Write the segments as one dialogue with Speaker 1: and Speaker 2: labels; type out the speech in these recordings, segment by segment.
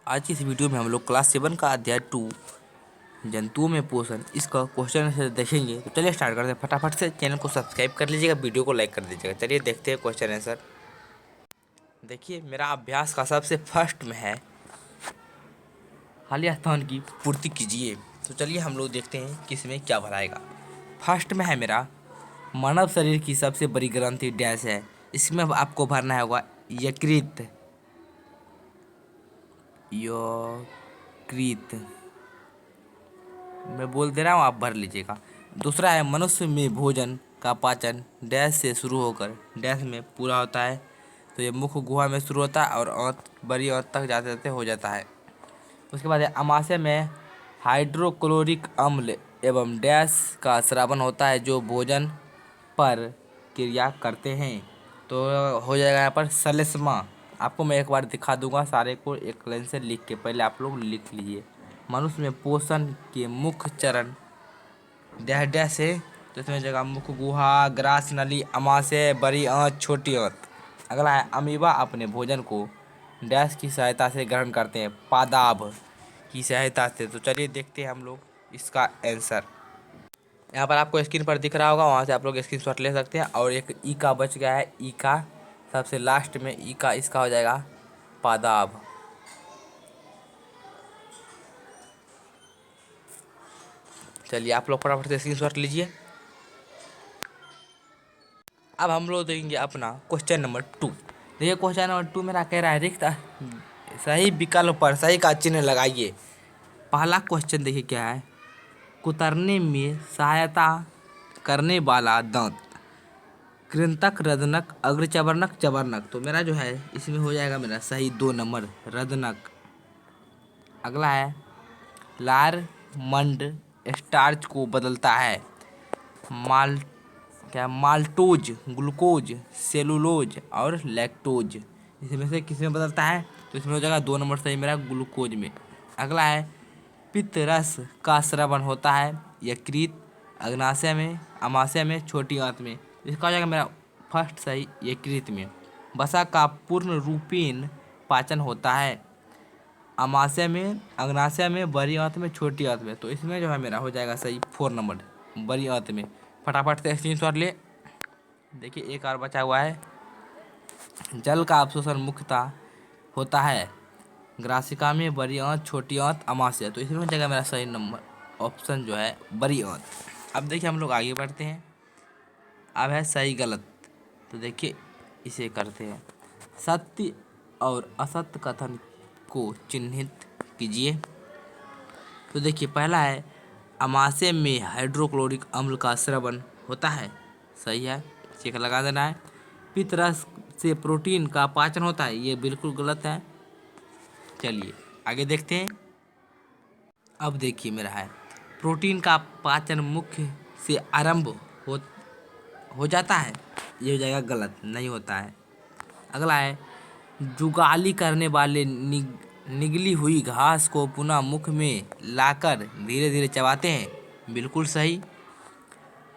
Speaker 1: आज की इस वीडियो में हम लोग क्लास 7 का अध्याय 2 जंतुओं में पोषण इसका क्वेश्चन आंसर देखेंगे। तो चलिए स्टार्ट करते हैं। फटाफट से चैनल को सब्सक्राइब कर लीजिएगा, वीडियो को लाइक कर दीजिएगा। चलिए देखते हैं क्वेश्चन आंसर। देखिए मेरा अभ्यास का सबसे फर्स्ट में है हालिया स्थान की पूर्ति कीजिए। तो चलिए हम लोग देखते हैं कि इसमें क्या भराएगा। फर्स्ट में है मेरा मानव शरीर की सबसे बड़ी ग्रंथि डैश है। इसमें आपको भरना होगा यकृत। यकृत मैं बोल दे रहा हूँ, आप भर लीजिएगा। दूसरा है मनुष्य में भोजन का पाचन डैश से शुरू होकर डैश में पूरा होता है। तो ये मुख गुहा में शुरू होता है और औंत बड़ी औंत तक जाते जाते हो जाता है। उसके बाद है अमाशय में हाइड्रोक्लोरिक अम्ल एवं डैश का स्रावन होता है जो भोजन पर क्रिया करते हैं। तो हो जाएगा यहाँ पर सलेस्मा। आपको मैं एक बार दिखा दूंगा सारे को एक लाइन से लिख के, पहले आप लोग लिख लीजिए। मनुष्य में पोषण के मुख्य चरण डैश डैश है। तो इसमें जगह मुख गुहा, ग्रास नली, अमाशय, बड़ी आंत, छोटी आंत। अगला है अमीबा अपने भोजन को डैश की सहायता से ग्रहण करते हैं, पादाभ की सहायता से। तो चलिए देखते हैं हम लोग इसका आंसर। यहाँ पर आपको स्क्रीन पर दिख रहा होगा, वहाँ से आप लोग स्क्रीनशॉट ले सकते हैं। और एक ई का बच गया है, ई का सबसे लास्ट में ई का इसका हो जाएगा पादाभ। चलिए आप लोग फटाफट से स्क्रीनशॉट लीजिए। अब हम लोग देखेंगे अपना क्वेश्चन नंबर 2। देखिए क्वेश्चन नंबर 2 मेरा कह रहा है रिक्त सही विकल्प पर सही का चिन्ह लगाइए। पहला क्वेश्चन देखिए क्या है, कुतरने में सहायता करने वाला दांत कृंतक, रदनक, अग्रचवर्णक, चवर्णक। तो मेरा जो है इसमें हो जाएगा मेरा सही 2 नंबर रदनक। अगला है लार मंड स्टार्च को बदलता है, माल क्या माल्टोज, ग्लूकोज, सेलुलोज और लैक्टोज। इसमें से किस में बदलता है? तो इसमें हो जाएगा 2 नंबर सही मेरा ग्लूकोज में। अगला है पित्त रस का स्रावन होता है यकृत, अग्नाशय में, अमाशय में, छोटी आंत में। इसका हो जाएगा मेरा फर्स्ट सही यकृत में। वसा का पूर्ण रूपेण पाचन होता है अमाशय में, अग्नाशय में, बड़ी आंत में, छोटी आंत में। तो इसमें जो है मेरा हो जाएगा सही 4 नंबर बड़ी आंत में। फटाफट से स्क्रीनशॉट ले। देखिए एक और बचा हुआ है, जल का अवशोषण मुख्यतः होता है ग्रासिका में, बड़ी आंत, छोटी आंत, अमाशय। तो इसमें हो जाएगा मेरा सही नंबर ऑप्शन जो है बड़ी आंत। अब देखिए हम लोग आगे बढ़ते हैं। अब है सही गलत। तो देखिए इसे करते हैं, सत्य और असत्य कथन को चिन्हित कीजिए। तो देखिए पहला है अमाशय में हाइड्रोक्लोरिक अम्ल का स्रावन होता है, सही है, चेक लगा देना है। पित्त रस से प्रोटीन का पाचन होता है, ये बिल्कुल गलत है। चलिए आगे देखते हैं। अब देखिए मेरा है प्रोटीन का पाचन मुख्य से आरंभ हो हो जाता है, ये हो जाएगा गलत, नहीं होता है। अगला है जुगाली करने वाले निगली हुई घास को पुनः मुख में लाकर धीरे धीरे चबाते हैं, बिल्कुल सही।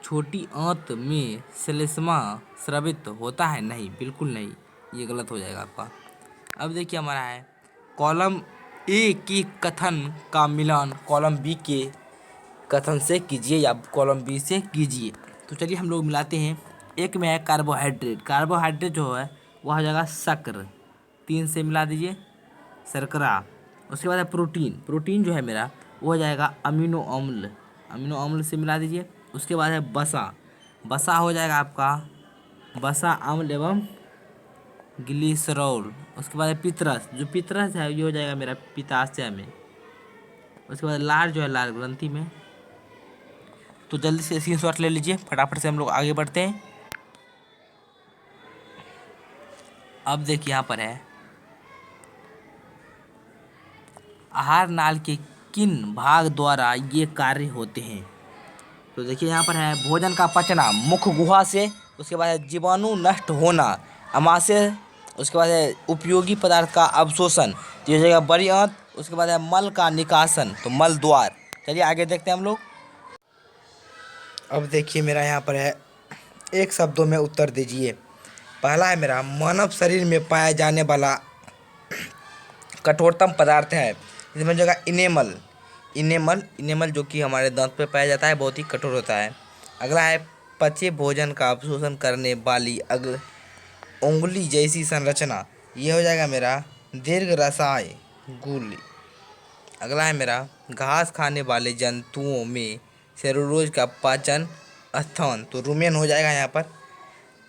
Speaker 1: छोटी आंत में श्लेष्मा स्रावित होता है, नहीं, बिल्कुल नहीं, ये गलत हो जाएगा आपका। अब देखिए हमारा है कॉलम ए के कथन का मिलान कॉलम बी के कथन से कीजिए या कॉलम बी से कीजिए। तो चलिए हम लोग मिलाते हैं। एक में है कार्बोहाइड्रेट, कार्बोहाइड्रेट जो है वह हो जाएगा शक्कर, 3 से मिला दीजिए शर्करा। उसके बाद है प्रोटीन, प्रोटीन जो है मेरा वो हो जाएगा अमीनो अम्ल, अमीनो अम्ल से मिला दीजिए। उसके बाद है वसा, वसा हो जाएगा आपका वसा अम्ल एवं ग्लिसरॉल। उसके बाद है पितरस, जो पितरस है ये हो जाएगा मेरा पित्ताशय में। उसके बाद लार जो है लार ग्रंथि में। तो जल्दी से स्क्रीनशॉट ले लीजिए, फटाफट से हम लोग आगे बढ़ते हैं। अब देखिए यहाँ पर है आहार नाल के किन भाग द्वारा ये कार्य होते हैं। तो देखिए यहाँ पर है भोजन का पचना मुख गुहा से, उसके बाद है जीवाणु नष्ट होना अमाशय, उसके बाद है उपयोगी पदार्थ का अवशोषण, तो ये जगह बड़ी आंत। उसके बाद है मल का निकासन, तो मल द्वार। चलिए आगे देखते हैं हम लोग। अब देखिए मेरा यहाँ पर है एक शब्दों में उत्तर दीजिए। पहला है मेरा मानव शरीर में पाया जाने वाला कठोरतम पदार्थ है। इसमें जो है इनेमल इनेमल इनेमल जो कि हमारे दांत पे पाया जाता है, बहुत ही कठोर होता है। अगला है पचे भोजन का अवशोषण करने वाली उंगली जैसी संरचना, ये हो जाएगा मेरा दीर्घ रसाय गुली। अगला है मेरा घास खाने वाले जंतुओं में सेलुलोज का पाचन स्थान, तो रुमेन हो जाएगा यहाँ पर।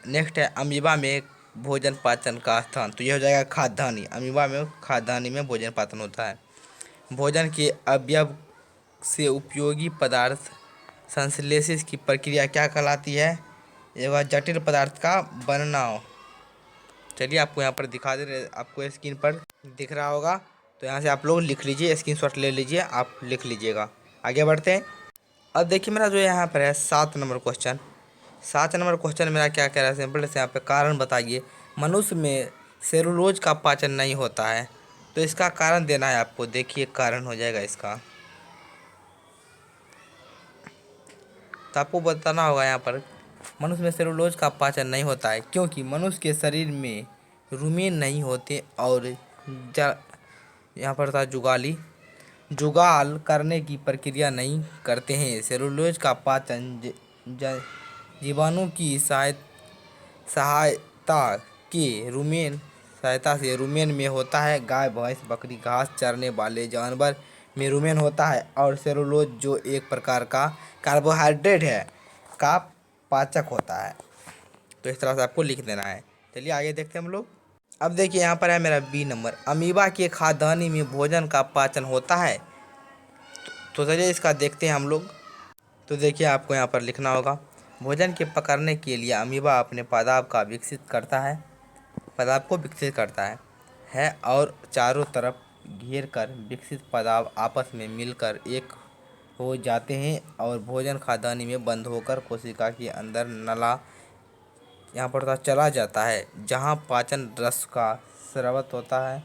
Speaker 1: नेक्स्ट है अमीबा में भोजन पाचन का स्थान, तो यह हो जाएगा खाद्यान्नी। अमीबा में खाद्यान्नी में भोजन पाचन होता है। भोजन के अवयव से उपयोगी पदार्थ संश्लेषण की प्रक्रिया क्या कहलाती है? यह जटिल पदार्थ का बनना। चलिए आपको यहाँ पर दिखा दे रहे, आपको स्क्रीन पर दिख रहा होगा, तो यहाँ से आप लोग लिख लीजिए, स्क्रीनशॉट ले लीजिए, आप लिख लीजिएगा। आगे बढ़ते हैं। अब देखिए मेरा जो यहाँ पर है 7 नंबर क्वेश्चन। 7 नंबर क्वेश्चन मेरा क्या कह रहा है, सिंपल से यहाँ पे कारण बताइए। मनुष्य में सेलुलोज का पाचन नहीं होता है, तो इसका कारण देना है आपको। देखिए कारण हो जाएगा इसका, तो आपको बताना होगा यहाँ पर मनुष्य में सेलुलोज का पाचन नहीं होता है क्योंकि मनुष्य के शरीर में रुमेन नहीं होते और यहाँ पर था जुगाल करने की प्रक्रिया नहीं करते हैं। सेलुलोज का पाचन जीवाणु की सहायता से रुमेन में होता है। गाय भैंस बकरी घास चरने वाले जानवर में रुमेन होता है और सेलुलोज जो एक प्रकार का कार्बोहाइड्रेट है का पाचक होता है। तो इस तरह से आपको लिख देना है। चलिए आगे देखते हैं हम लोग। अब देखिए यहाँ पर है मेरा बी नंबर, अमीबा के खाद्यान्नी में भोजन का पाचन होता है। तो चलिए इसका देखते हैं हम लोग। तो देखिए आपको यहाँ पर लिखना होगा, भोजन के पकड़ने के लिए अमीबा अपने पादाप को विकसित करता है और चारों तरफ घेर कर विकसित पादाप आपस में मिलकर एक हो जाते हैं और भोजन खाद्यान्नी में बंद होकर कोशिका के अंदर नला यहाँ पर चला जाता है, जहाँ पाचन रस का स्राव होता है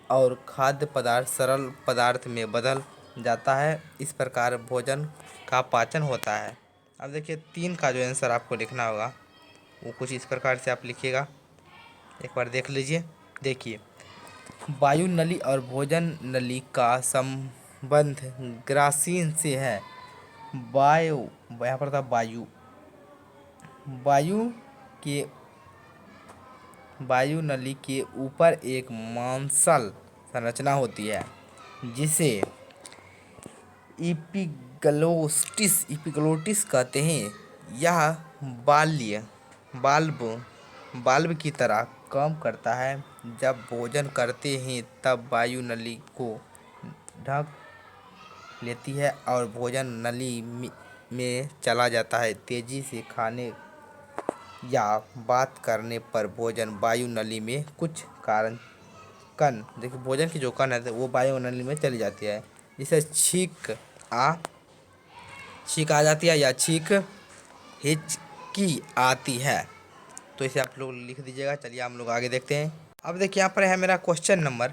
Speaker 1: और खाद्य पदार्थ सरल पदार्थ में बदल जाता है। इस प्रकार भोजन का पाचन होता है। अब देखिए 3 का जो आंसर आपको लिखना होगा वो कुछ इस प्रकार से आप लिखिएगा, एक बार देख लीजिए। देखिए वायु नली और भोजन नली का संबंध ग्रासीन से है। वायु यहाँ पर था वायु नली के ऊपर एक मांसल संरचना होती है जिसे इपिग्लोटिस कहते हैं। यह बाल्ब की तरह काम करता है। जब भोजन करते हैं तब वायु नली को ढक लेती है और भोजन नली में चला जाता है। तेजी से खाने या बात करने पर भोजन वायु नली में कुछ कण देखिए भोजन की जो कण है वो वायु नली में चली जाती है, जिसे छींक आ जाती है या छींक हिचकी आती है। तो इसे आप लोग लिख दीजिएगा। चलिए हम लोग आगे देखते हैं। अब देखिए यहाँ पर है मेरा क्वेश्चन नंबर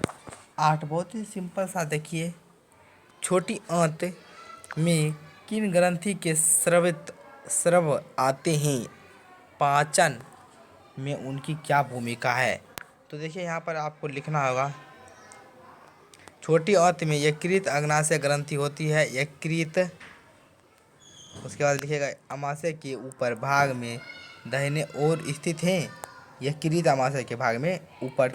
Speaker 1: 8, बहुत ही सिंपल सा। देखिए छोटी आंत में किन ग्रंथि के स्राव आते हैं, पाचन में उनकी क्या भूमिका है? तो देखिए यहाँ पर आपको लिखना होगा, छोटी आंत में यकृत अग्नाशय ग्रंथि होती है। यकृत, उसके बाद लिखिएगा अमाशय के ऊपर भाग में दाहिने ओर स्थित है। यकृत अमाशय के भाग में ऊपर,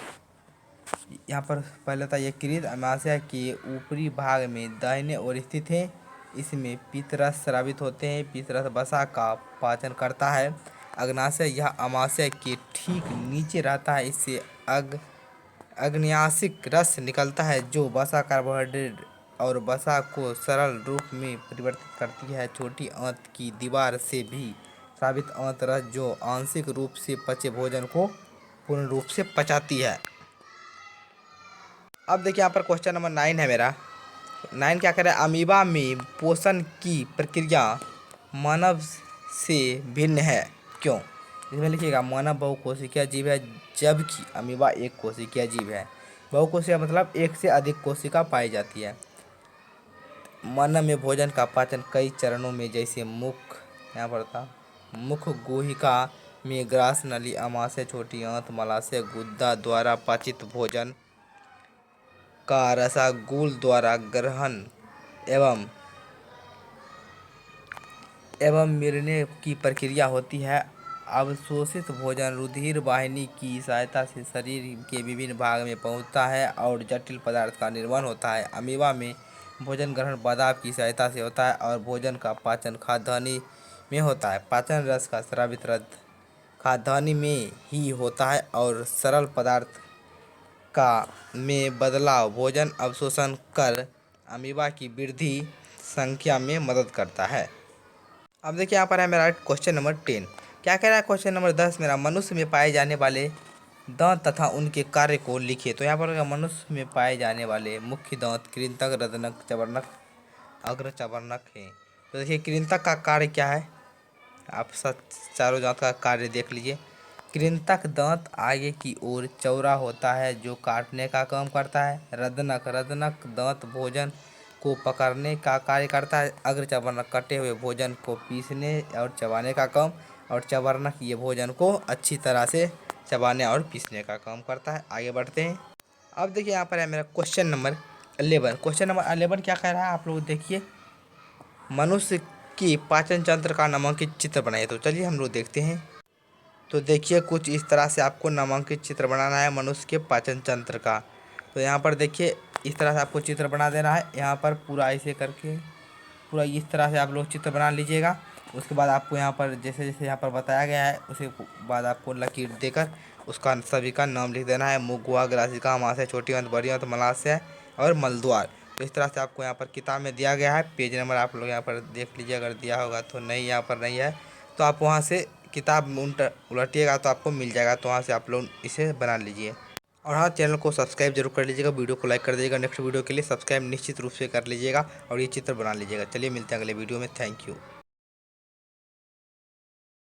Speaker 1: यहाँ पर पहले था यकृत अमाशय के ऊपरी भाग में दाहिने ओर स्थित है। इसमें पित्तरस स्रावित होते हैं। पित्तरस वसा का पाचन करता है। अग्नाशय यह अमाशय के ठीक नीचे रहता है। इससे अग्न्याशिक रस निकलता है जो वसा कार्बोहाइड्रेट और वसा को सरल रूप में परिवर्तित करती है। छोटी आंत की दीवार से भी स्रावित आंत रस जो आंशिक रूप से पचे भोजन को पूर्ण रूप से पचाती है। अब देखिए यहाँ पर क्वेश्चन नंबर 9 है मेरा। 9 क्या कह रहा है, अमीबा में पोषण की प्रक्रिया मानव से भिन्न है, क्यों? इसमें लिखिएगा मानव बहुकोशिकीय जीव है जबकि अमीबा एक कोशिकीय जीव है। बहुकोशिकीय मतलब एक से अधिक कोशिका पाई जाती है। मानव में भोजन का पाचन कई चरणों में, जैसे यहाँ पर था मुख गुहिका में ग्रास नली, अमाशय, छोटी आंत, मलाशय, गुदा द्वारा पाचित भोजन का रसागुल द्वारा ग्रहण एवं मिरने की प्रक्रिया होती है। अवशोषित भोजन रुधिर वाहिनी की सहायता से शरीर के विभिन्न भाग में पहुंचता है और जटिल पदार्थ का निर्माण होता है। अमीबा में भोजन ग्रहण पादप की सहायता से होता है और भोजन का पाचन खाद्यान्नी में होता है। पाचन रस का स्रावित रक्त खाद्यान्नी में ही होता है और सरल पदार्थ का में बदलाव भोजन अवशोषण कर अमीबा की वृद्धि संख्या में मदद करता है। अब देखिए यहाँ पर है मेरा क्वेश्चन नंबर 10। क्या कह रहा है क्वेश्चन नंबर 10 मेरा, मनुष्य में पाए जाने वाले दांत तथा उनके कार्य को लिखिए। तो यहाँ पर मनुष्य में पाए जाने वाले मुख्य दांत कृंतक, रदनक, चवर्णक, अग्र चवर्णक हैं। तो देखिए कृंतक का कार्य क्या है, आप सब चारों दांत का कार्य देख लीजिए। कृंतक दांत आगे की ओर चौड़ा होता है जो काटने का काम करता है। रदनक दांत भोजन को पकड़ने का कार्य करता है। अग्र चवर्णक कटे हुए भोजन को पीसने और चबाने का काम, और चवर्णक ये भोजन को अच्छी तरह से चबाने और पीसने का काम करता है। आगे बढ़ते हैं। अब देखिए यहाँ पर है मेरा क्वेश्चन नंबर 11। क्वेश्चन नंबर 11 क्या कह रहा है आप लोग देखिए, मनुष्य की पाचन तंत्र का नामांकित चित्र बनाइए। तो चलिए हम लोग देखते हैं। तो देखिए कुछ इस तरह से आपको नामांकित चित्र बनाना है मनुष्य के पाचन तंत्र का। तो यहाँ पर देखिए इस तरह से आपको चित्र बना देना है। यहाँ पर पूरा ऐसे करके पूरा इस तरह से आप लोग चित्र बना लीजिएगा। उसके बाद आपको यहाँ पर जैसे जैसे यहाँ पर बताया गया है उसके बाद आपको लकीर देकर उसका सभी का नाम लिख देना है। मुगुआ, ग्रासिका, महाशय, छोटी अंत, बड़ी अंत, मलाशय और मलद्वार। तो इस तरह से आपको यहाँ पर किताब में दिया गया है। पेज नंबर आप लोग यहाँ पर देख लीजिए, अगर दिया होगा तो नहीं, यहाँ पर नहीं है तो आप वहाँ से किताब उलटिएगा तो आपको मिल जाएगा। तो वहाँ से आप लोग इसे बना लीजिए। और हाँ, चैनल को सब्सक्राइब जरूर कर लीजिएगा, वीडियो को लाइक कर दीजिएगा। नेक्स्ट वीडियो के लिए सब्सक्राइब निश्चित रूप से कर लीजिएगा और ये चित्र बना लीजिएगा। चलिए मिलते हैं अगले वीडियो में। Thank you.